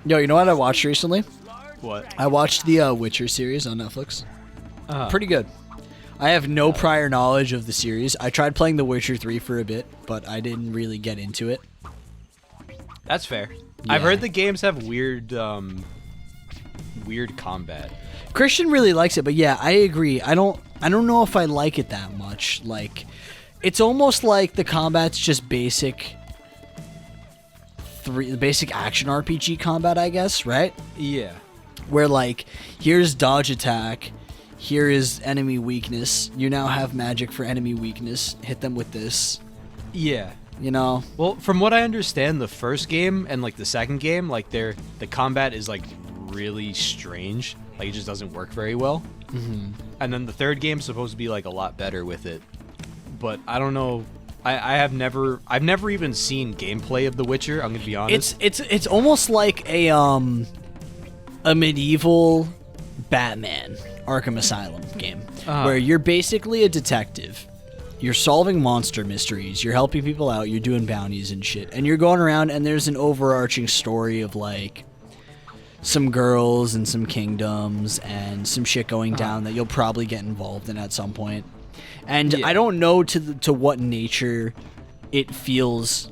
Yo, you know what I watched recently? What? I watched the Witcher series on Netflix. Pretty good. I have no Uh-huh. prior knowledge of the series. I tried playing The Witcher 3 for a bit, but I didn't really get into it. That's fair. Yeah. I've heard the games have weird combat. Christian really likes it, but yeah, I agree. I don't know if I like it that much. Like, it's almost like the combat's just basic action RPG combat, I guess, right? Yeah. Where like, here's dodge attack, here is enemy weakness. You now have magic for enemy weakness. Hit them with this. Yeah. You know? Well, from what I understand, the first game and like the second game, like the combat is like really strange. Like it just doesn't work very well. Mm-hmm. And then the third game's supposed to be like a lot better with it. But I don't know. I've never even seen gameplay of The Witcher. I'm gonna be honest. It's almost like a medieval Batman Arkham Asylum game where you're basically a detective. You're solving monster mysteries. You're helping people out. You're doing bounties and shit. And you're going around and there's an overarching story of like some girls and some kingdoms and some shit going down that you'll probably get involved in at some point. And Yeah. I don't know to what nature it feels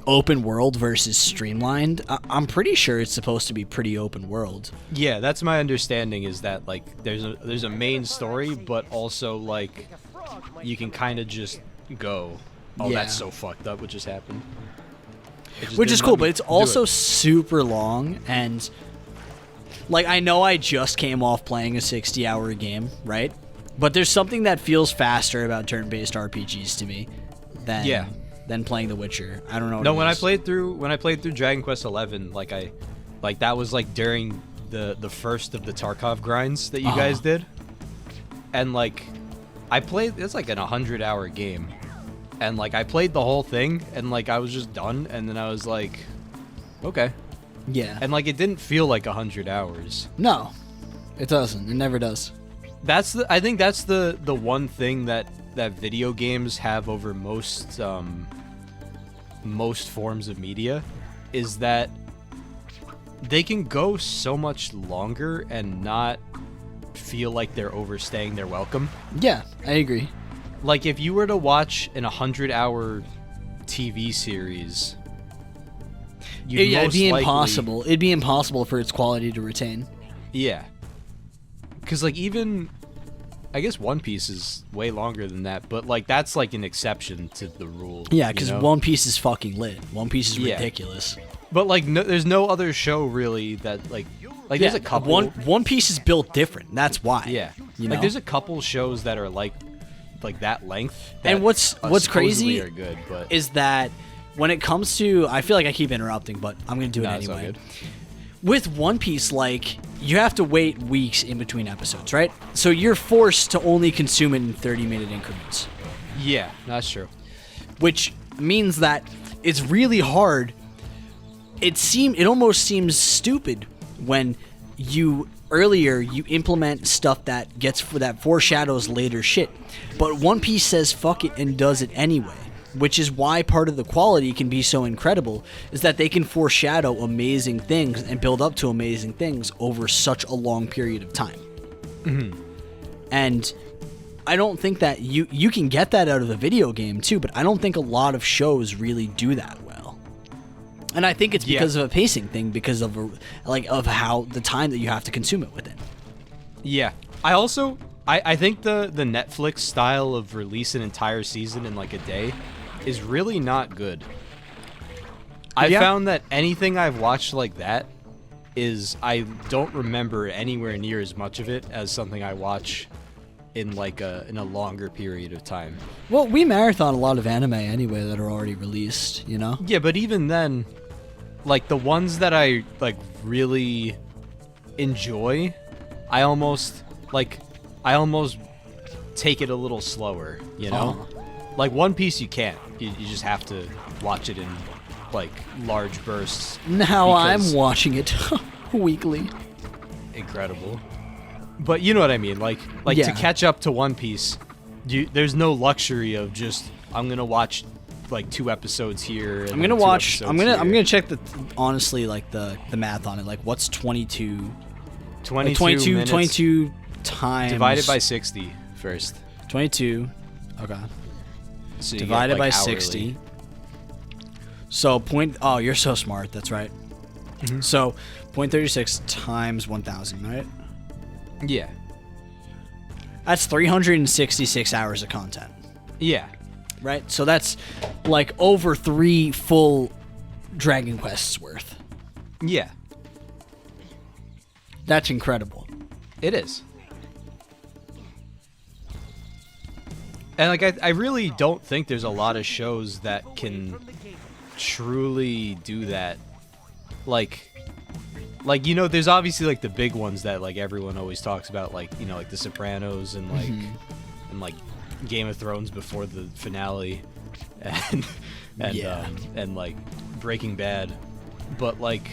open world versus streamlined. I'm pretty sure it's supposed to be pretty open world. Yeah, that's my understanding. Is that like there's a main story, but also like you can kind of just go. Oh, Yeah. that's so fucked up. What just happened? It just Which is didn't cool, let me but it's do also it. super long. And like, I know I just came off playing a 60-hour game, right? But there's something that feels faster about turn-based RPGs to me than playing The Witcher. I don't know. No, when I played through Dragon Quest XI, like that was like during the first of the Tarkov grinds that you guys did, and like I played. It's like an 100-hour game, and like I played the whole thing, and like I was just done, and then I was like, okay, Yeah. and like it didn't feel like 100 hours. No, it doesn't. It never does. I think that's the one thing that video games have over most forms of media, is that they can go so much longer and not feel like they're overstaying their welcome. Yeah, I agree. Like if you were to watch an 100-hour TV series, It'd be impossible. It'd be impossible for its quality to retain. Yeah. Because, like, even... I guess One Piece is way longer than that, but, like, that's, like, an exception to the rule. Yeah, because you know? One Piece is fucking lit. One Piece is Yeah. ridiculous. But, like, there's no other show, really, that, like... Like, there's a couple... One Piece is built different. That's why. Yeah. You Like, know? there's a couple shows that are, like that length. And that, what's supposedly crazy are good, but... is that when it comes to... I feel like I keep interrupting, but I'm going to do it No, it's all anyway. good. With One Piece, like, you have to wait weeks in between episodes, right? So you're forced to only consume it in 30-minute increments. Yeah, that's true. Which means that it's really hard. It almost seems stupid when you implement stuff that foreshadows later shit. But One Piece says fuck it and does it anyway, which is why part of the quality can be so incredible, is that they can foreshadow amazing things and build up to amazing things over such a long period of time. Mm-hmm. And I don't think that you can get that out of the video game too, but I don't think a lot of shows really do that well. And I think it's because of a pacing thing, because of how the time that you have to consume it within. Yeah. I think the Netflix style of release an entire season in like a day is really not good. I found that anything I've watched like that I don't remember anywhere near as much of it as something I watch in like in a longer period of time. Well, we marathon a lot of anime anyway that are already released, you know? Yeah, but even then, like the ones that I like really enjoy, I almost take it a little slower, you know? Like One Piece you can't. You just have to watch it in like large bursts. Now I'm watching it weekly. Incredible. But you know what I mean? Like to catch up to One Piece, there's no luxury of just I'm going to watch like 2 episodes here. And I'm gonna then 2 watch. episodes I'm gonna here. check honestly like the math on it. Like what's 22? 22 minutes 22 times divided by 60 first. 22. Okay. So you Divided get, by like, hourly. 60. So oh, you're so smart. That's right. Mhm. So 0.36 times 1,000, right? Yeah. That's 366 hours of content, Yeah. right? So that's like over 3 full Dragon Quests worth. Yeah. That's incredible. It is. And like I really don't think there's a lot of shows that can truly do that. Like you know, there's obviously like the big ones that like everyone always talks about, like, you know, like The Sopranos and like and like Game of Thrones before the finale, and Yeah. and like Breaking Bad, but like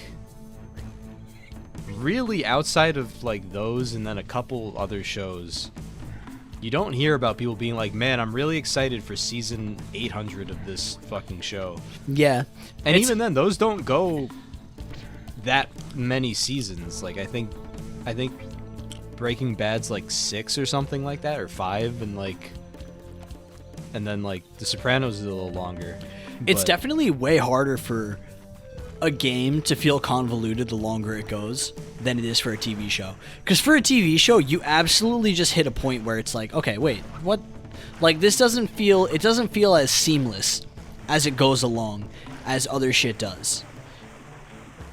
really outside of like those and then a couple other shows, you don't hear about people being like, man, I'm really excited for season 800 of this fucking show. Yeah. And It's- even then, those don't go that many seasons. Like I think Breaking Bad's like 6 or something like that, or 5, and then like The Sopranos is a little longer. It's But- definitely way harder for a game to feel convoluted the longer it goes than it is for a TV show. Because for a TV show, you absolutely just hit a point where it's like, okay, wait, what? Like this doesn't feel as seamless as it goes along as other shit does.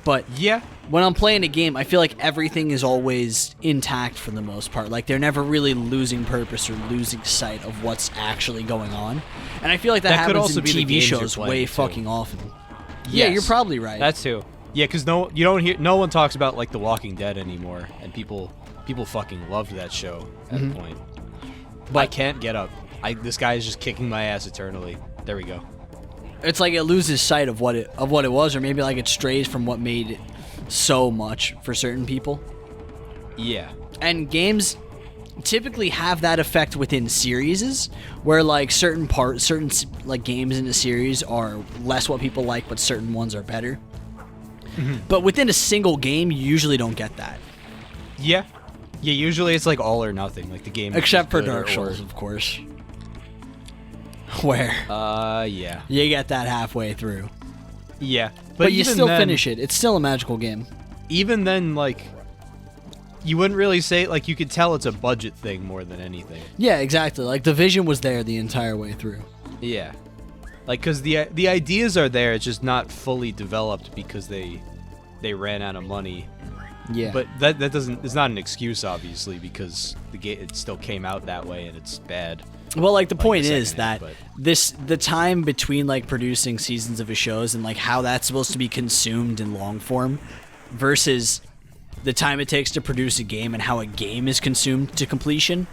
But yeah, when I'm playing a game, I feel like everything is always intact for the most part. Like they're never really losing purpose or losing sight of what's actually going on. And I feel like that That could happens also in be the TV games you're shows playing, way too. fucking often. Yeah, Yes. you're probably right. That's too. Yeah, because no one talks about like The Walking Dead anymore, and people fucking loved that show at a point. But I can't get up. This guy is just kicking my ass eternally. There we go. It's like it loses sight of what it was, or maybe like it strays from what made it so much for certain people. Yeah. And games typically have that effect within series, where like certain like games in a series are less what people like, but certain ones are better. But within a single game, you usually don't get that, Yeah. Yeah, usually it's like all or nothing. Like the game is except for good or- Dark Souls, of course, where yeah. you get that halfway through, Yeah. but you even still then- finish it. It's still a magical game. Even then, like, you wouldn't really say, like, you could tell it's a budget thing more than anything. Yeah, exactly. Like the vision was there the entire way through. Yeah. Like, because the ideas are there, it's just not fully developed because they ran out of money. Yeah, But that doesn't, it's not an excuse, obviously, because it still came out that way and it's bad. well, like the point the is second that half, the time between like producing seasons of a shows and like how that's supposed to be consumed in long form versus the time it takes to produce a game and how a game is consumed to completion,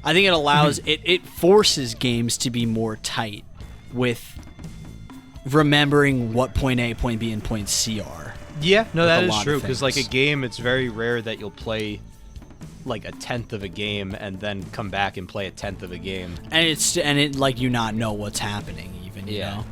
I think it allows it forces games to be more tight with remembering what point A, point B, and point C are. Yeah, no, that a is lot of true, because, like, a things. game, it's very rare that you'll play, like, a tenth of a game and then come back and play a tenth of a game. And it like you not know what's happening even, you Yeah. know?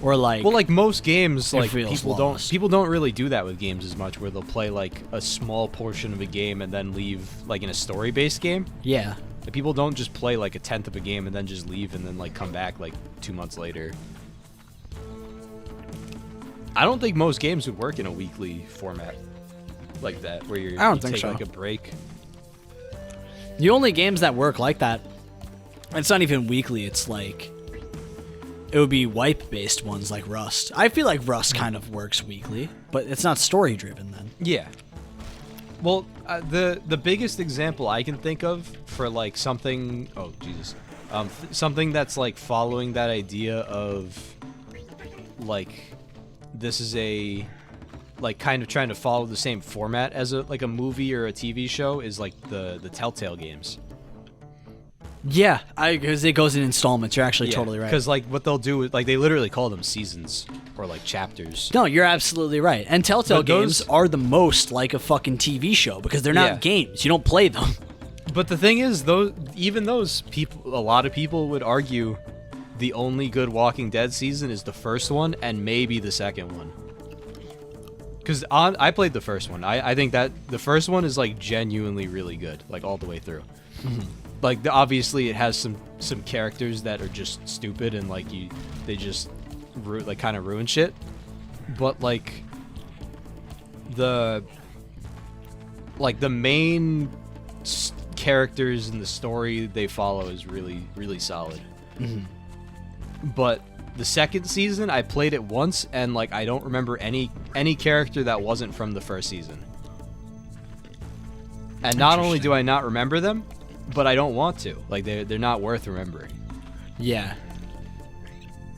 Or like Well, like most games, It like feels people lost. don't really do that with games as much, where they'll play like a small portion of a game and then leave, like in a story-based game. yeah. Like, people don't just play like a tenth of a game and then just leave and then like come back like 2 months later. I don't think most games would work in a weekly format like that, where you I don't you think take so. like a break. The only games that work like that, it's not even weekly, it's like it would be wipe-based ones like Rust. I feel like Rust kind of works weekly, but it's not story-driven then. Yeah. Well, the biggest example I can think of for like something, oh Jesus, something that's like following that idea of like this is a like kind of trying to follow the same format as a like a movie or a TV show is like the Telltale games. Yeah, because it goes in installments. You're actually totally right. Because like what they'll do is like they literally call them seasons or like chapters. No, you're absolutely right. And Telltale But those- games are the most like a fucking TV show because they're not Yeah. games. You don't play them. But the thing is, those people, a lot of people would argue the only good Walking Dead season is the first one and maybe the second one. Because I played the first one. I think that the first one is like genuinely really good, like all the way through. Like obviously it has some characters that are just stupid and like they just kind of ruin shit. But like the main characters in the story they follow is really, really solid. But the second season, I played it once, and like I don't remember any character that wasn't from the first season. And not only do I not remember them, but I don't want to. Like they're not worth remembering. Yeah.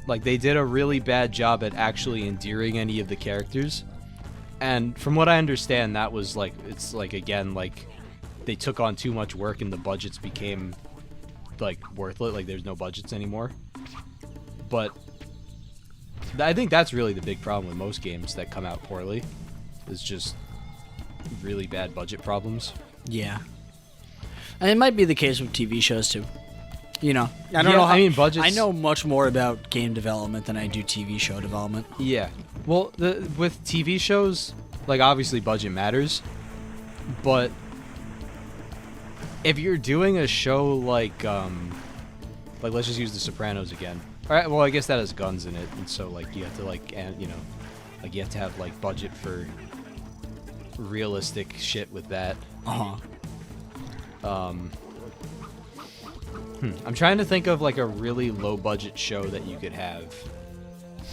Like they did a really bad job at actually endearing any of the characters. And from what I understand, that was like, it's like, again, like they took on too much work and the budgets became like worthless. Like there's no budgets anymore. But I think that's really the big problem with most games that come out poorly, is just really bad budget problems. Yeah. And it might be the case with TV shows too. You know, I don't know how, I mean, budgets. I know much more about game development than I do TV show development. Yeah. Well, with TV shows, like obviously budget matters, but if you're doing a show like let's just use The Sopranos again. All right. Well, I guess that has guns in it, and so like you have to like, and you know, like you have to have like budget for realistic shit with that. I'm trying to think of like a really low budget show that you could have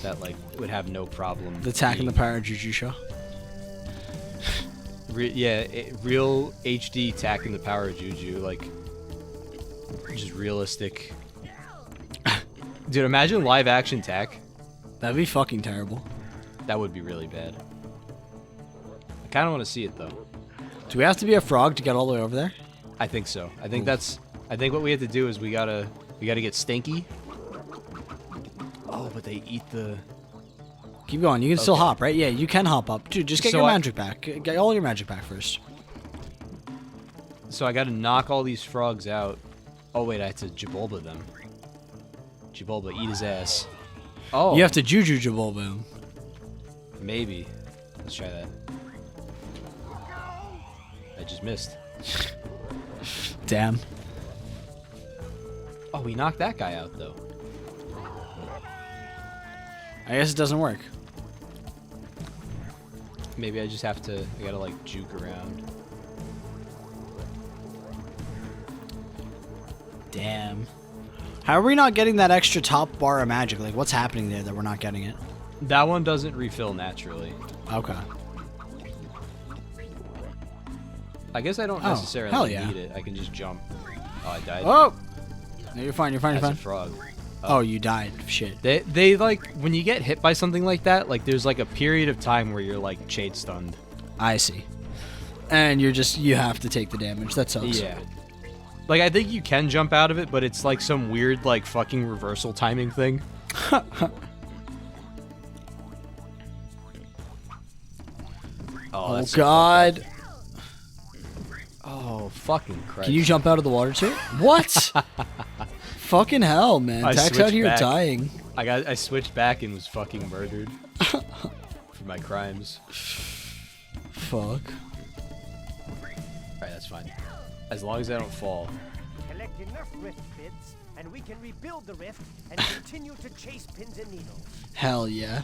that like would have no problem. The Attack and the Power of Juju show. Real HD Attack and the Power of Juju, like just realistic. Dude, imagine live action Tack. That'd be fucking terrible. That would be really bad. I kind of want to see it though. Do we have to be a frog to get all the way over there? I think so. I think I think what we have to do is we gotta get Stinky. Oh, but they eat the. Keep going. You can still hop, right? Yeah, you can hop up. Dude, just get your magic back. Get all your magic back first. So I gotta knock all these frogs out. Oh wait, I have to Jabulba them. Jabulba, eat his ass. Oh. You have to Juju Jabulba him. Maybe. Let's try that. I just missed. Damn. Oh, we knocked that guy out though. I guess it doesn't work. Maybe I just have to. I gotta like juke around. Damn. How are we not getting that extra top bar of magic? Like, what's happening there that we're not getting it? That one doesn't refill naturally. Okay. I guess I don't necessarily hell yeah. need it. I can just jump. Oh, I died. Oh! No, you're fine. You're fine. You're That's fine. a frog. Oh, you died. Shit. They like when you get hit by something like that. Like there's like a period of time where you're like shade stunned. I see. And you have to take the damage. That sucks. Yeah. Like I think you can jump out of it, but it's like some weird like fucking reversal timing thing. Oh God. Oh fucking Christ. Can you jump out of the water too? What? Fucking hell, man. I Tack's out switched here back. dying. I switched back and was fucking murdered for my crimes. Fuck. Alright, that's fine. As long as I don't fall. Collect enough rift bits, and we can rebuild the rift and continue to chase pins and needles. Hell yeah.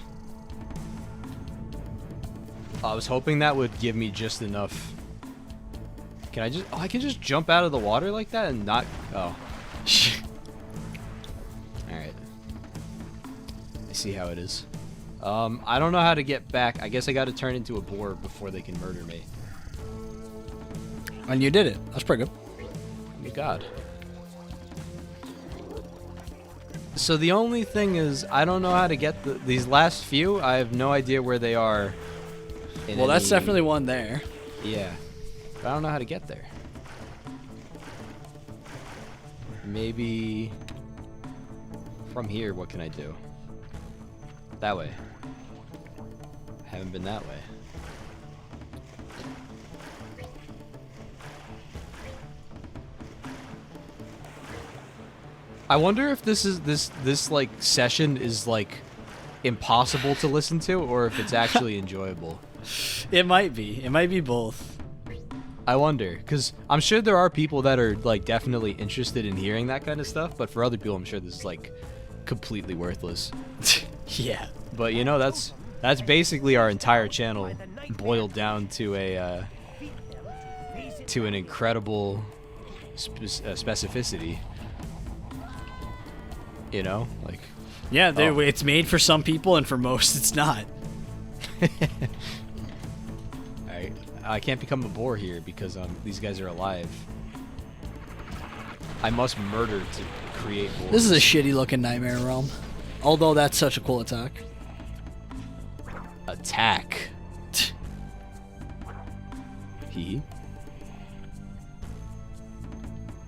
I was hoping that would give me just enough. Can I just... Oh, I can just jump out of the water like that and not... Oh. Alright. I see how it is. I don't know how to get back. I guess I gotta turn into a boar before they can murder me. And you did it. That's pretty good. Oh my god. So the only thing is, I don't know how to get these last few. I have no idea where they are. Well, that's definitely one there. Yeah. But I don't know how to get there. Maybe from here, what can I do? That way. I haven't been that way. I wonder if this like session is like impossible to listen to, or if it's actually enjoyable. It might be. It might be both. I wonder, because I'm sure there are people that are like definitely interested in hearing that kind of stuff, but for other people, I'm sure this is like completely worthless. Yeah. But you know, that's basically our entire channel boiled down to a to an incredible specificity. You know, like. Yeah, Oh. it's made for some people, and for most, it's not. I can't become a boar here because these guys are alive. I must murder to create boars. This is a shitty-looking Nightmare Realm. Although that's such a cool attack. Attack. He.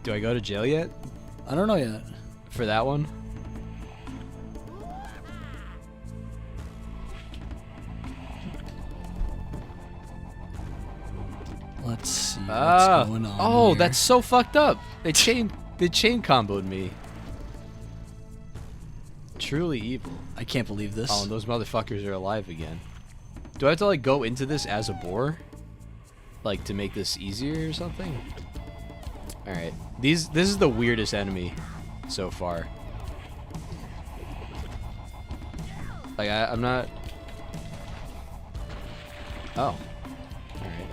Do I go to jail yet I don't know yet. for that one? Let's see what's going on. Oh, here. that's so fucked up. They chain comboed me. Truly evil. I can't believe this. Oh, and those motherfuckers are alive again. Do I have to like go into this as a boar? Like to make this easier or something? Alright. This is the weirdest enemy so far. Like I'm not. Oh. Alright.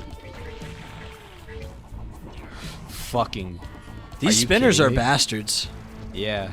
Fucking. These you spinners kidding are me? bastards. Yeah.